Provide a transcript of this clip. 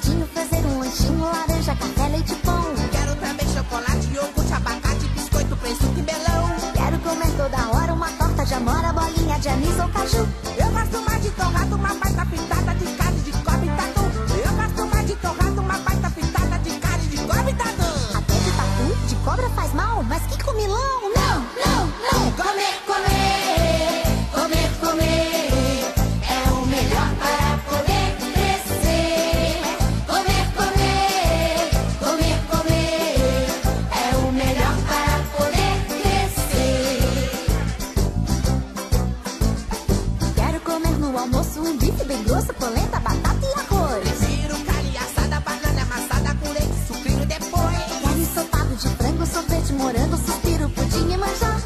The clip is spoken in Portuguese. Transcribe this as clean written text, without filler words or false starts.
salgadinho, fazer um lanchinho, laranja, café, leite, pão. Quero também chocolate, iogurte, abacate, biscoito, presunto e melão. Quero comer toda hora uma torta de amora, bolinha de anis ou caju. Eu gosto mais de torrado, uma baita pitada de carne de cobre e tatu. Eu gosto mais de torrado, uma baita pitada de carne de cobre e tatu. Até de tatu, de cobra faz mal, mas que comilão! Não, não, não! Comer, comer, comer, comer é o melhor para poder crescer. Comer, comer, comer, comer é o melhor para poder crescer. Quero comer no almoço um bife bem grosso, polenta, batata e arroz. Prefiro carne assada, banana amassada com leite, sucrilho depois. Quero ensopado de frango, sorvete, morango, suspiro, pudim e manjar.